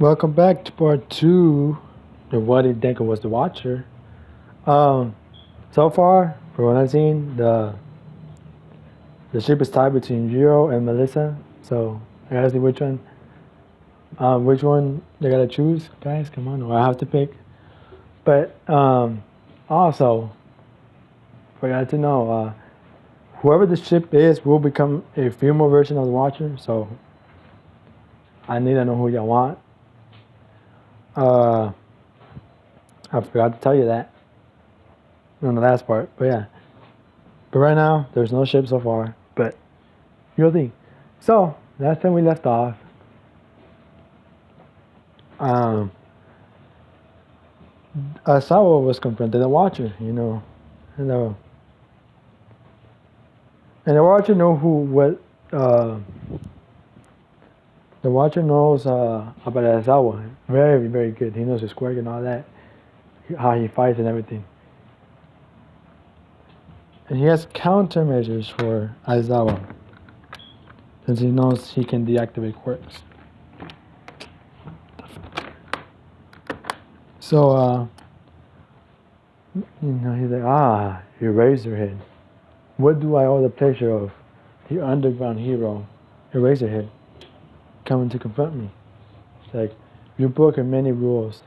Welcome back to part two of what did Deku was the Watcher. Um, so far, for what I've seen, the ship is tied between Jiro and Melissa. So I gotta see which one they gotta choose, guys. Come on, or I have to pick. But also forgot to know, whoever the ship is will become a female version of the Watcher. So I need to know who y'all want. Uh, I forgot to tell you that on the last part, but yeah. But right now, there's no ship so far. But you'll see. So last time we left off, um, Asawa was confronted a Watcher. And the and the Watcher know who what uh, the Watcher knows about Asawa very very good. He knows his quirk and all that, how he fights and everything. And he has countermeasures for Aizawa, since he knows he can deactivate quirks. So, he's like, Eraserhead. What do I owe the pleasure of the underground hero, Eraserhead, coming to confront me? It's like, you broken many rules,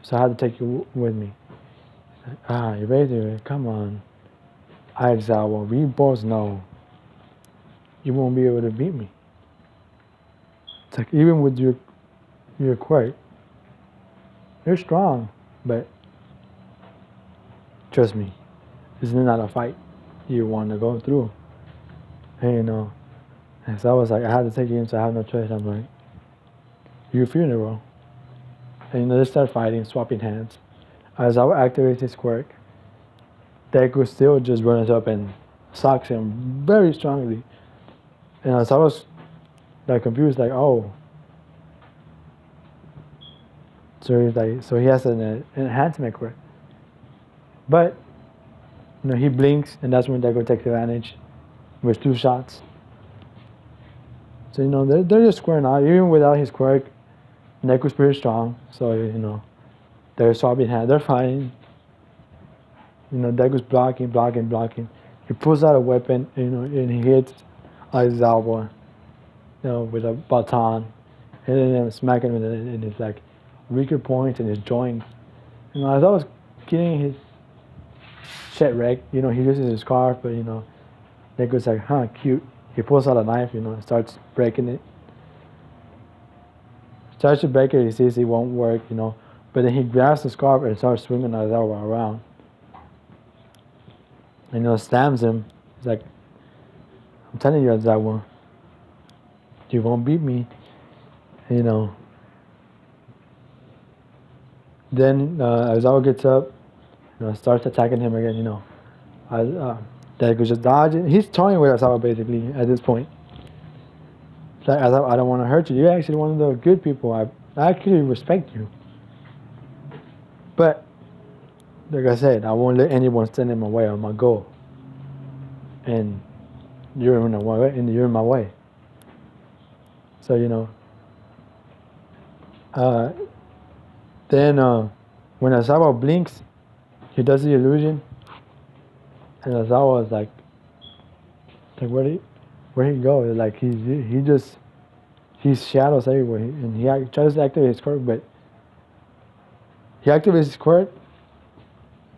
so I had to take you with me. Like, Eraserhead, come on. Aizawa, we both know you won't be able to beat me. It's like, even with your quirk, you're strong, but trust me, this is not a fight you want to go through. And and so I was like, I had to take you in, so I have no choice. I'm like, your funeral. And they start fighting, swapping hands. As I activate his quirk, Deku still just runs up and socks him very strongly. And as I was like confused, like, oh. So he's like, so he has an enhancement quirk. But he blinks, and that's when Deku takes advantage with 2 shots. So they're just squaring out. Even without his quirk, Deku's pretty strong. So they're swapping hands. They're fine. Deku's blocking. He pulls out a weapon, and he hits Aizawa, with a baton, and then smacking him in his like weaker points and his joints. As I was getting his shit wrecked, he uses his scarf, but Deku's like, cute. He pulls out a knife, and starts breaking it. Starts to break it, he sees it won't work, but then he grabs the scarf and starts swinging Aizawa around. And stabs him. He's like, I'm telling you, Aizawa, you won't beat me. Then Aizawa gets up, starts attacking him again. Deku just dodging. He's toying with Aizawa basically at this point. It's like, Aizawa, I don't want to hurt you. You're actually one of the good people. I actually respect you. But like I said, I won't let anyone stand in my way on my goal. And you're in my way. So then when Aizawa blinks, he does the illusion, and Aizawa is like where'd he go? Like he's shadows everywhere, and he tries to activate his quirk, but he activates his quirk.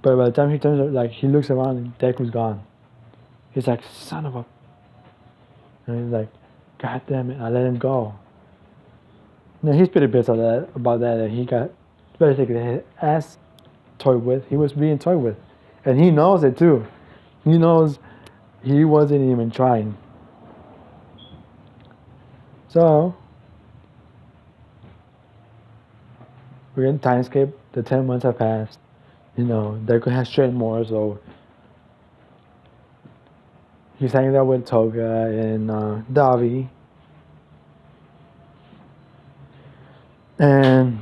But by the time he turns, he looks around, and Deku's gone. He's like, son of a, and he's like, God damn it, I let him go. He's pretty pissed about that he got basically his ass toyed with. He was being toyed with, and he knows it too. He knows he wasn't even trying. So we're in time skip. The 10 months have passed. Deku has trained more, so he's hanging out with Toga and Davi. And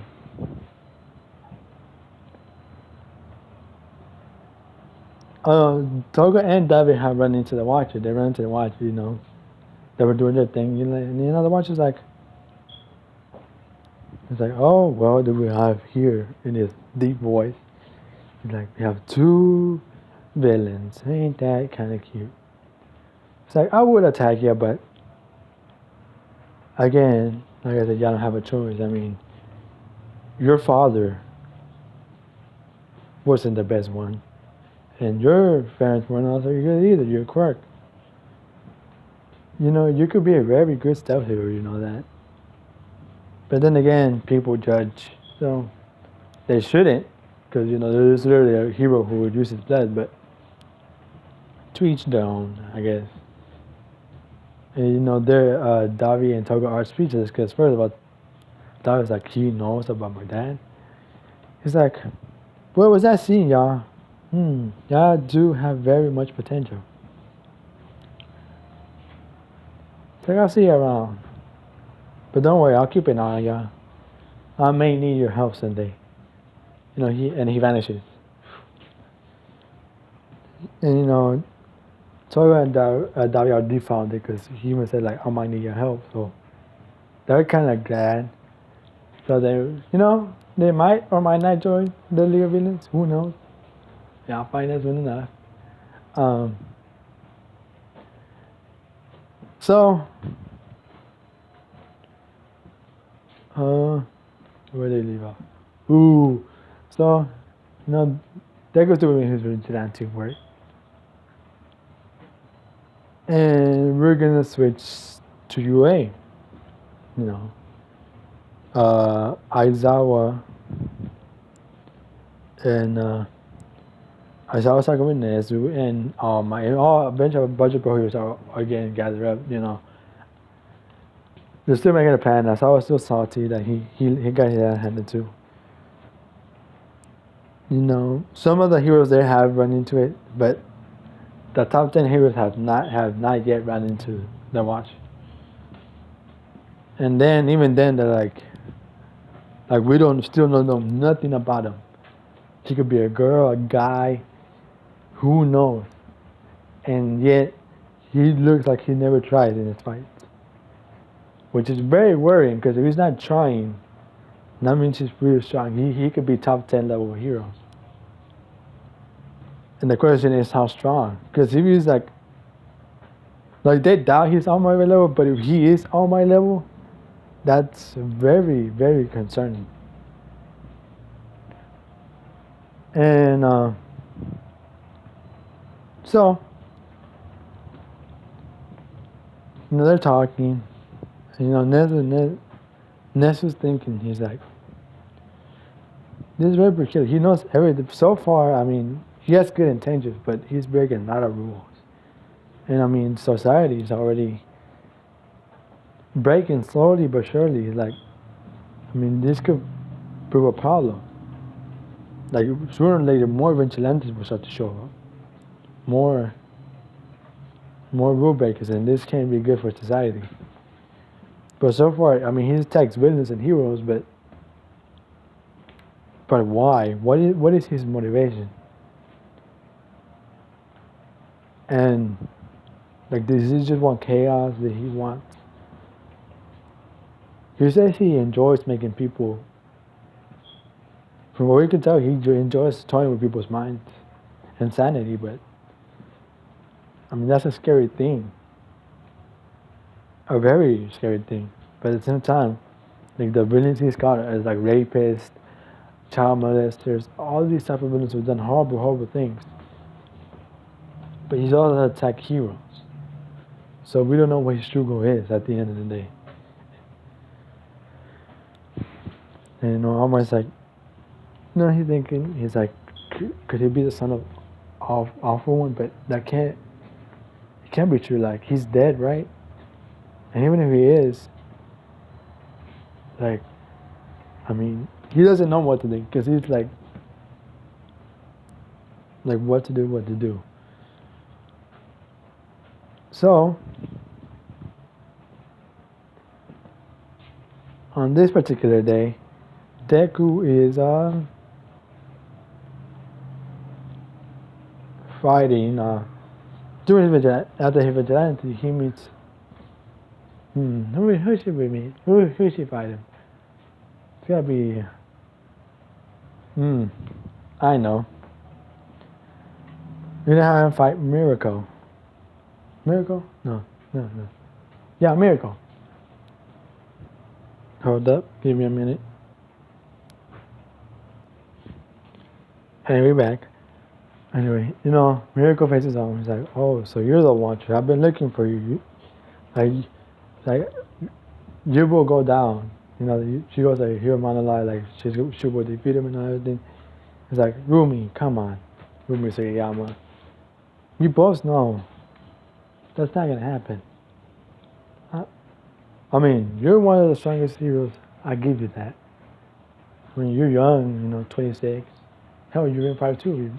Toga and Davi have run into the Watcher. They ran into the Watcher, They were doing their thing, and the Watcher's like, It's like, oh, well, do we have here in his deep voice? He's like, we have two villains. Ain't that kind of cute? It's like, I would attack you, but again, like I said, y'all don't have a choice. I mean, your father wasn't the best one, and your parents weren't also good either. You're a quirk. You know, you could be a very good stealth hero, you know that. But then again, people judge, so they shouldn't, because you know there's literally a hero who would use his blood, but to each their own, I guess. And you know, their Davi and Toga are speechless because first of all, Davi's like he knows about my dad. He's like, what was that scene, y'all? Y'all do have very much potential. It's like I'll see you around, but don't worry, I'll keep an eye on y'all. I may need your help someday. You know, he vanishes. And you know, Toga and Davi are defounded because he even said like, I might need your help. So they're kind of glad. So they, you know, they might or might not join the League of Villains. Who knows? Y'all find that soon enough. Um, so, where they leave off? Ooh, so, you know, Deku's doing his vigilante work. And we're gonna switch to UA. You know, Aizawa and Aizawa's talking with Nezu, and a bunch of Pro heroes are again gathered up. You know, they're still making a plan. Aizawa's still salty that he got his ass handed to. You know, some of the heroes there have run into it, but the top 10 heroes have not yet run into the watch. And then even then they're like we don't still don't know nothing about him. He could be a girl, a guy, who knows? And yet he looks like he never tried in his fights, which is very worrying because if he's not trying, that means he's really strong. He could be top 10 level hero. And the question is how strong? Because if he's like they doubt he's All Might level, but if he is All Might level, that's very, very concerning. And so, you know, they're talking. And, you know, Ness was thinking, he's like, this Red killer, he knows everything. So far, I mean, he has good intentions, but he's breaking a lot of rules. And I mean, society is already breaking slowly but surely. Like, I mean, this could prove a problem. Like, sooner or later, more vigilantes will start to show up. More rule breakers, and this can't be good for society. But so far, I mean, he attacks villains and heroes, but why? What is his motivation? And like, does he just want chaos that he wants? He says he enjoys making people. From what we can tell, he enjoys toying with people's minds and sanity. But I mean, that's a scary thing. A very scary thing. But at the same time, like the villains he's got as like rapists, child molesters, all these type of villains who've done horrible, horrible things. But he's also attacked heroes. So we don't know what his true goal is at the end of the day. And you know, almost like, no, he's thinking, he's like, could he be the son of Awful One? But it can't be true. Like, he's dead, right? And even if he is, like, I mean, he doesn't know what to think because he's like what to do. So, on this particular day, Deku is fighting. During his after his vigilante, he meets. Who should we meet? Who should fight him? It's gotta be. I know. You know how I fight Miracle? Miracle? No, no, no. Yeah, Miracle. Hold up. Give me a minute. Hey, we back. Anyway, Miracle faces home. He's like, oh, so you're the Watcher. I've been looking for you. Like, like you will go down. She goes like, her monologue, like she will defeat him and everything. It's like, Rumi, come on. Rumi Sugiyama. We both know that's not gonna happen. I mean, you're one of the strongest heroes. I give you that. I mean, you're young, 26. Hell, you're in 5'2". You're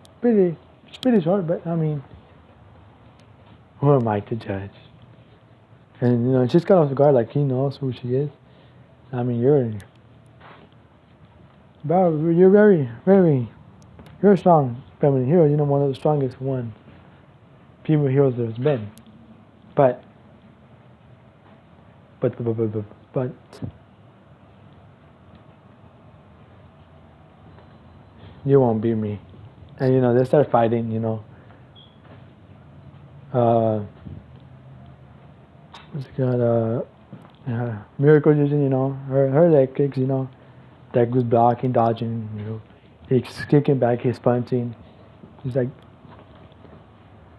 pretty short, but I mean, who am I to judge? And she's got off the guard, like he knows who she is. I mean, you're you're a strong feminine hero. One of the strongest female heroes there's been. But you won't beat me. And they start fighting. What's it called? Miracle using her leg kicks. Deku's blocking, dodging. He's kicking back, he's punching. He's like,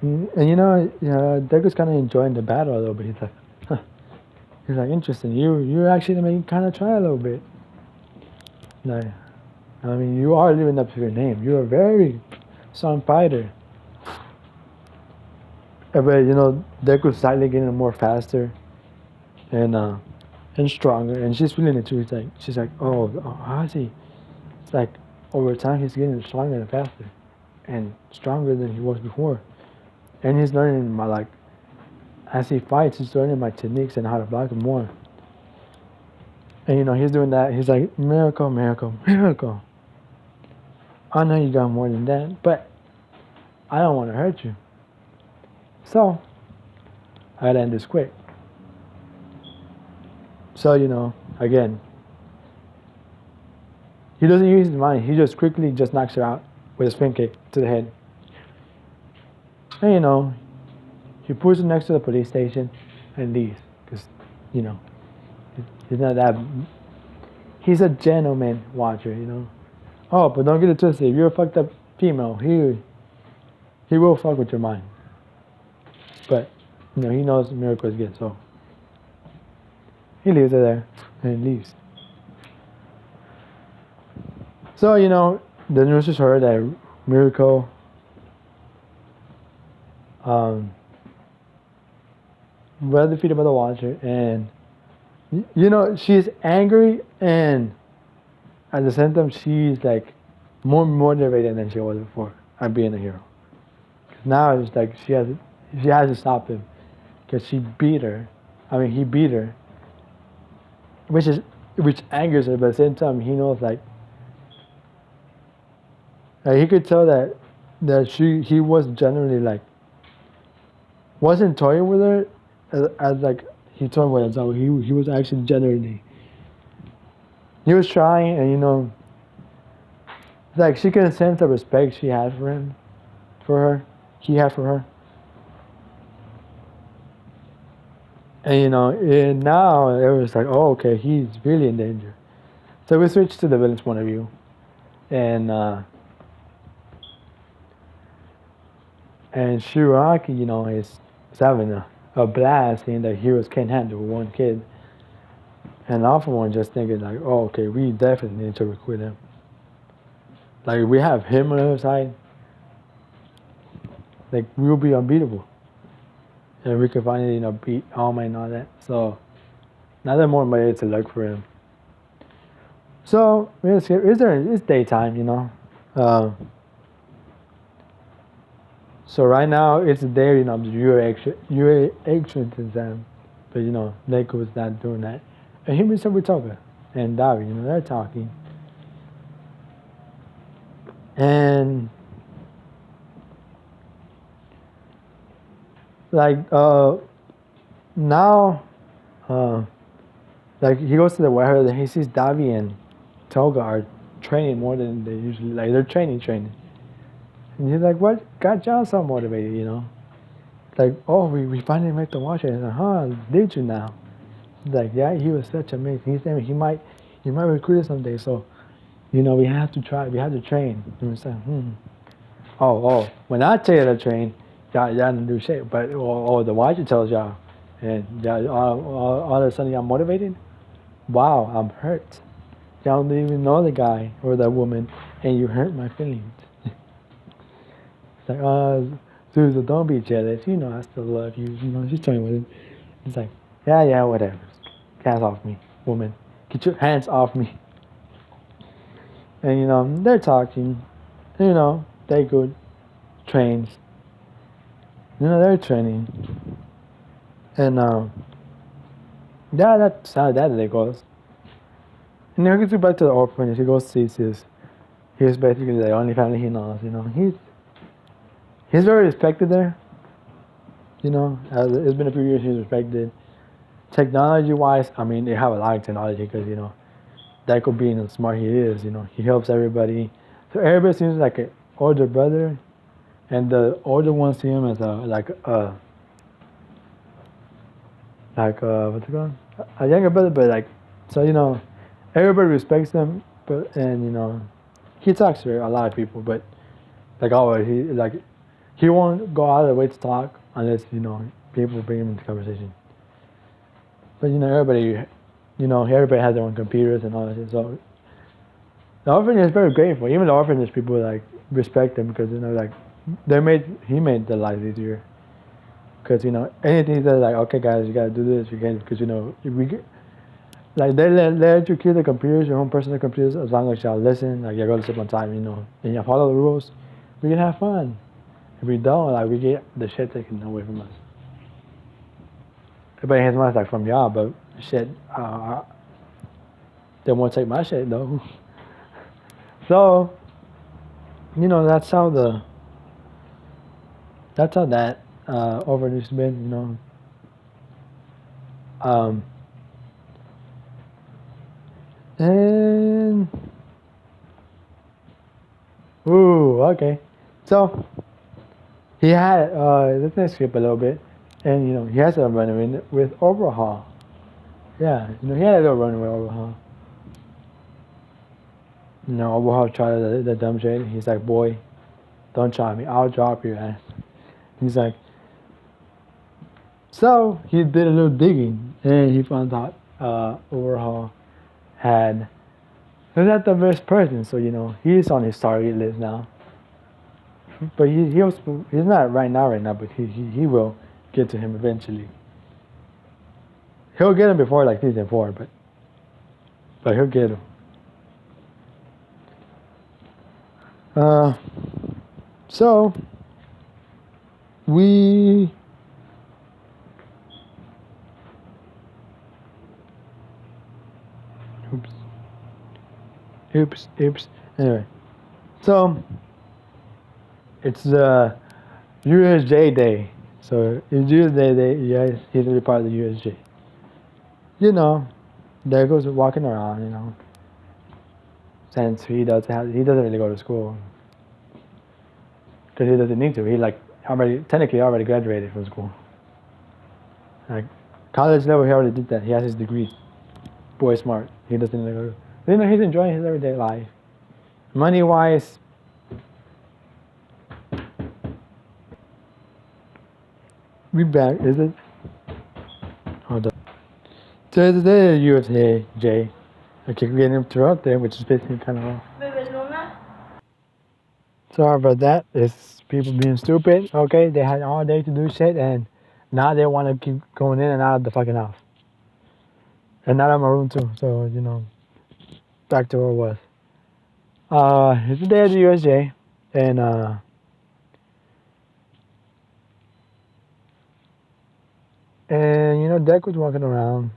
and Deku's kind of enjoying the battle a little bit. He's like, huh. He's like, interesting. You actually make kind of try a little bit. Like, I mean, you are living up to your name. You're a very strong fighter. But Deku's slightly getting more faster and stronger, and she's feeling it too. She's like, oh, how is he? It's like over time he's getting stronger and faster, and stronger than he was before. And he's learning as he fights, he's learning my techniques and how to block him more. And he's doing that. He's like, miracle, miracle, miracle. I know you got more than that, but I don't want to hurt you. So I gotta end this quick. So again, he doesn't use his mind. He just quickly knocks her out with a spin kick to the head. And he puts her next to the police station and leaves because he's not that. He's a gentleman watcher. Oh, but don't get it twisted. If you're a fucked up female, he will fuck with your mind. But he knows Miracle is good, so he leaves her there and leaves. So the news is heard that Miracle was defeated by the Watcher, and she's angry, and at the same time she's like more motivated than she was before at being a hero. Now it's like she has to stop him because he beat her. He beat her, which angers her, but at the same time he knows like he could tell that he was generally like wasn't toying with her as like he toyed with himself. He was actually genuinely. He was trying, and like she can sense the respect she has for him, for her. He had for her. And and now it was like, oh, okay, he's really in danger. So we switched to the villain's point of view, and Shiraki, is having a blast seeing that heroes can't handle one kid, and Alpha One just thinking like, oh, okay, we definitely need to recruit him. Like we have him on the other side, like we'll be unbeatable. And we can finally, beat All Might and all that. So now they're more motivated to look for him. So it's daytime, so right now it's the day, of the UA entrance exam, but Deku was not doing that. And him and Sabutaka and Davi, they're talking. And like now like he goes to the warehouse and he sees Davi Toga are training more than they usually like. They're training. And he's like, what got John so motivated, you know? Like, oh, we finally made the watch. And like, did you now? He's like, yeah, he was such amazing. He's saying he might recruit us someday. So, you know, we have to try. We have to train. And we're saying, when I tell you to train, y'all don't do shit. But the watch tells y'all, and y'all all of a sudden y'all motivated. Wow, I'm hurt. Y'all don't even know the guy or the woman, and you hurt my feelings. It's like, Susan, don't be jealous. You know I still love you. You know, she's trying with him. It's like, yeah, whatever. Hands off me, woman. Get your hands off me. And, you know, they're talking. You know, they good trains. You know, they're training. And, yeah, that's how that day goes. And then he gets back to the orphanage. He goes see he's basically the only family he knows, you know. He's very respected there. You know, it's been a few years he's respected. Technology-wise, I mean, they have a lot of technology because, you know, Deku being as smart he is, you know, he helps everybody. So everybody seems like an older brother, and the older ones see him as what's it called? A younger brother, but like, so you know, everybody respects him, but and you know, he talks to a lot of people, but like always, he won't go out of the way to talk unless you know people bring him into conversation. But you know, everybody has their own computers and all that shit. So the orphanage is very grateful. Even the orphanage people like respect him because you know like he made their lives easier. Because you know anything he says like okay guys you gotta do this you can because you know if we get, like they let you keep the computers your own personal computers as long as y'all listen like you go to sleep on time you know and you follow the rules we can have fun. If we don't like we get the shit taken away from us. Everybody has money like from y'all but shit they won't take my shit though. So you know that's how that orphanage has been you know. Um, and ooh, okay. So he had let's skip a little bit, and you know he has a run with Overhaul. Yeah, you know he had a little run with Overhaul. You know Overhaul tried the dumb shit. He's like, boy, don't try me. I'll drop your ass. He's like, so he did a little digging, and he found out Overhaul had. He's not the best person, so you know he's on his target list now. But he's not right now, but he will get to him eventually. He'll get him before like season 4, but he'll get him. Uh, so we oops. Anyway, so it's USJ Day. So it's USJ Day. Yeah, he's really part of the USJ. You know, there goes walking around. You know, since he doesn't really go to school because he doesn't need to. He like technically already graduated from school. Like college level, he already did that. He has his degree. Boy, smart. He doesn't need to go. You know, he's enjoying his everyday life. Money wise, we back. Is it? Hold on. So today is USA J. I keep getting interrupted, which is basically kind of wrong. Sorry about that. It's people being stupid. Okay, they had all day to do shit, and now they want to keep going in and out of the fucking house, and not in my room too. So you know, back to where it was. It's the day of the USJ, and you know, Deck was walking around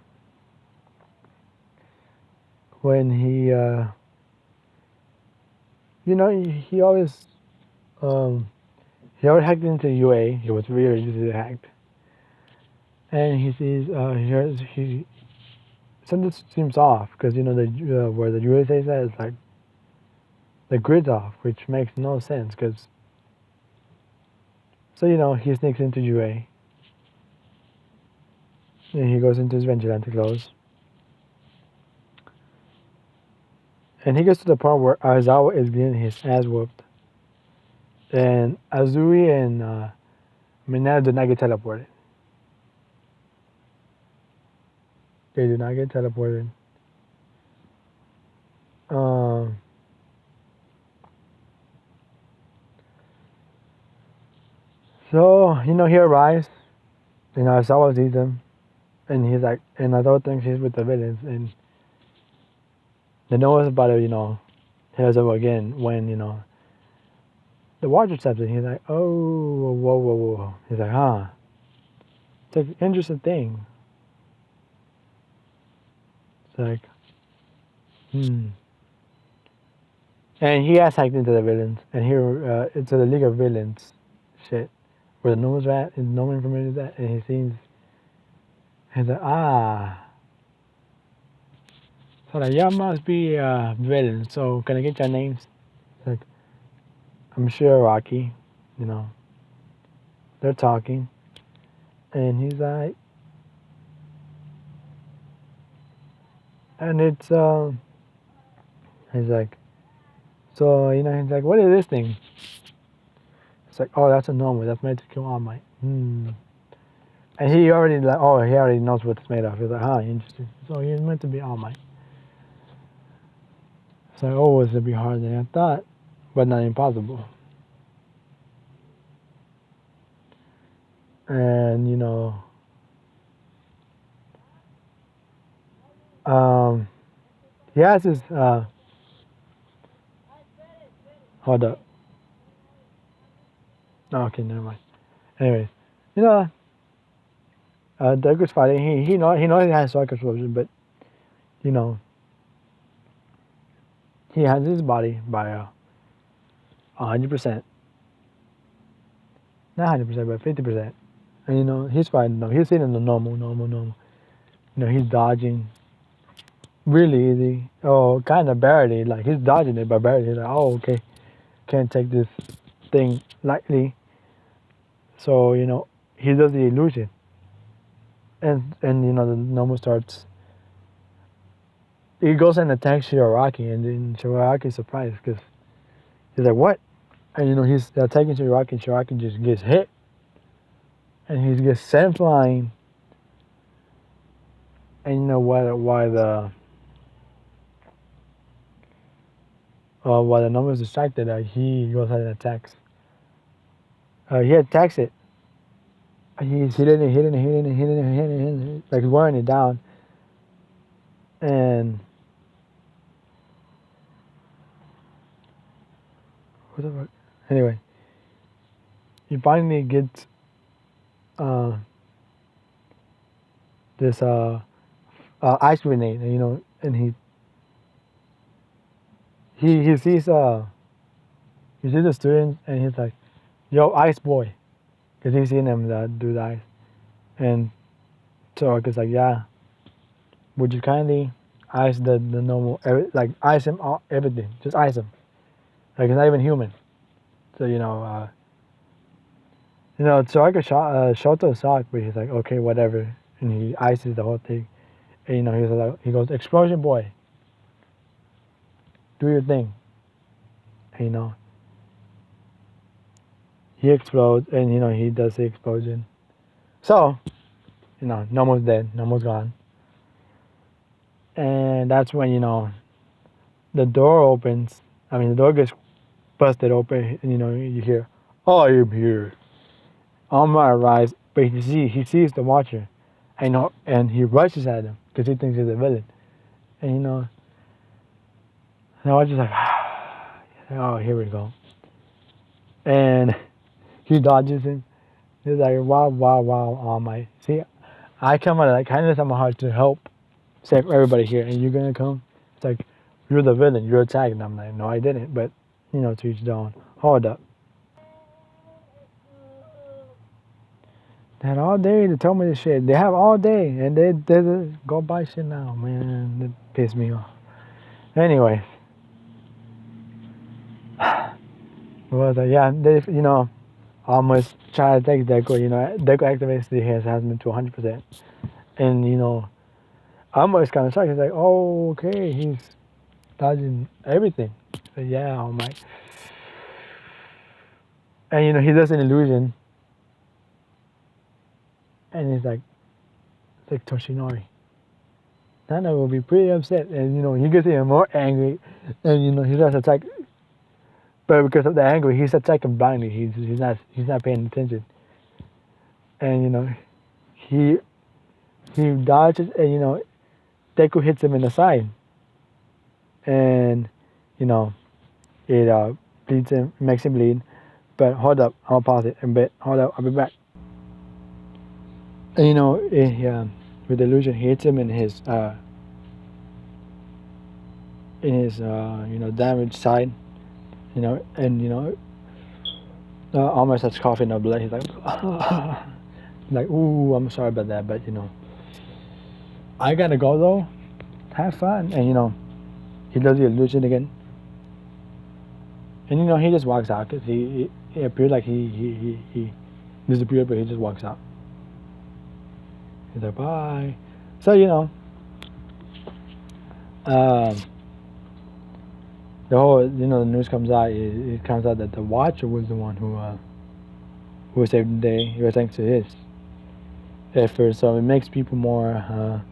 when you know, he always hacked into UA. He was really easily hacked, and he sees he something seems off because you know the where the USA says like the grid's off, which makes no sense because so you know he sneaks into UA and he goes into his vigilante clothes and he gets to the part where Aizawa is getting his ass whooped and Azui and Mineta do not get teleported. They do not get teleported. Um, so you know he arrives, you know Aizawa sees him, and he's like, and Aizawa thinks he's with the villains, and they know it's about to, you know, heads up again when you know the Watcher steps in. He's like, oh, whoa, whoa, whoa. He's like, huh. It's an interesting thing. It's like, hmm. And he has hacked into the villains, and here into the League of Villains shit, where the Noma's at, and Noma information is at, and he sees, he's like, ah. So like, y'all must be villains, so can I get your names? It's like, I'm sure Rocky, you know, they're talking, and he's like, and it's, he's like, so, you know, he's like, what is this thing? It's like, oh, that's a normal. That's made to kill All Might. Hmm. And he already like, oh, he already knows what it's made of. He's like, huh, interesting. So he's meant to be All Might. It's like, oh, it's gonna be harder than I thought, but not impossible. And you know, um, he has his. Hold up. Oh, okay, never mind. Anyways, you know, Deku's fighting. He knows he has Dark Explosion, but you know, he has his body by 100%. Not 100%, but 50%. And you know, he's fighting. No, he's hitting the normal. You know, he's dodging really easy. Oh, kind of barely. Like he's dodging it, but barely. He's like, oh, okay, can't take this thing lightly. So you know, he does the illusion, and you know the normal starts. He goes and attacks Shigaraki, and then Shigaraki's surprised because he's like, what? And you know he's attacking Shigaraki, and Shigaraki just gets hit, and he gets sent flying. And you know why the number is distracted, he goes ahead and attacks. He attacks it. He's hitting it, like wearing it down. And what the fuck? Anyway, he finally gets uh, this ice grenade, and you know, and he sees the students, and he's like, "Yo, ice boy," because he's seen them do the ice, and so it's like, "Yeah, would you kindly ice the normal like ice him all, everything, just ice him, like he's not even human." So so I could Shoto shocked, but he's like, okay, whatever, and he ices the whole thing, and you know he goes, explosion boy, do your thing, and you know he explodes, and you know he does the explosion. So you know Nomo's dead, Nomo's gone, and that's when you know the door opens. I mean the door gets busted open, and you know you hear, I am here. Amar arrives, but he sees the Watcher, and he rushes at him because he thinks he's a villain. And you know, the Watcher's like, oh, here we go. And he dodges him. He's like, wow, wow, wow, All Might. See, I come out of that kindness of my heart to help save everybody here, and you're gonna come? It's like, you're the villain, you're attacking. I'm like, no, I didn't, but you know, to each their own. Hold up. They had all day to tell me this shit. They have all day, and they go buy shit now, man. That pissed me off. Anyway, well, yeah, they, almost try to take Deku. Deku activates the harassment to 100%, and I'm almost kind of shocked. He's like, oh, okay, he's dodging everything. So, yeah, All Might. And he does an illusion, and he's like, it's like Toshinori. Nana will be pretty upset, and he gets even more angry, and he does attack, but because of the anger, he's attacking blindly. He's not paying attention, and he he dodges, and Deku hits him in the side, and you know it bleeds him, makes him bleed. But hold up, I'll pause it a bit. Hold up, I'll be back. And with the illusion, he hits him in his damaged side. And almost starts coughing up blood. He's like, like, ooh, I'm sorry about that, but I gotta go though. Have fun, and he does the illusion again, and he just walks out because he appeared like he disappeared, but he just walks out. He's like, bye. So um, the whole the news comes out. It comes out that the Watcher was the one who saved the day. It was thanks to his effort. So it makes people more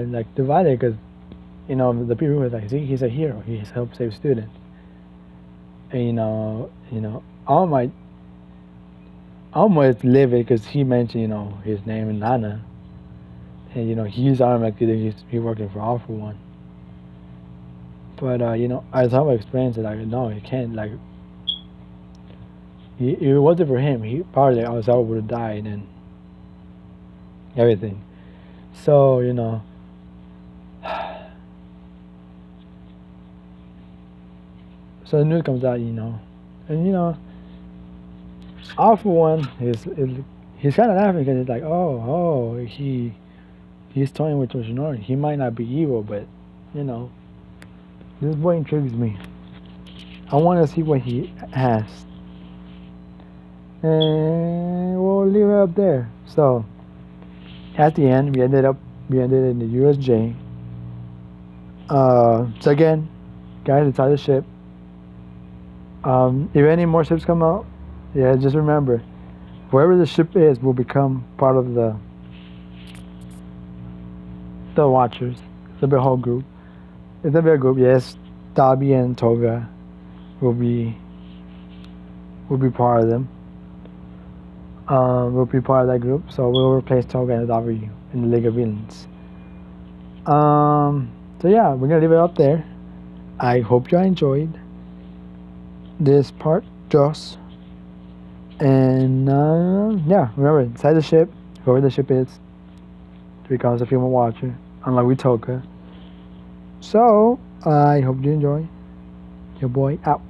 like divided because the people who are like, see, he's a hero. He's helped save students. And All Might almost live it because he mentioned his name and Nana, and he's automatically he's working for All For One. But as All Might explains it, like, no, he can't. Like, if it wasn't for him, he probably Ozawa would have died and everything. So so the news comes out, and All For One he's kind of laughing because it's like, oh, he's toying with Toshinori. He might not be evil, but this boy intrigues me. I want to see what he has, and we'll leave it up there. So at the end, we ended in the USJ. So again, guys, it's out the ship. If any more ships come out, yeah, just remember, wherever the ship is will become part of the Watchers. It's a whole group. It's a big group. Yes, Dabi and Toga will be part of them. Will be part of that group. So we'll replace Toga and Dabi in the League of Villains. So yeah, we're gonna leave it up there. I hope you enjoyed this part, Joss. And yeah, remember, inside the ship, whoever the ship is, becomes a female Watcher, unlike with Toga. So I hope you enjoy. Your boy out.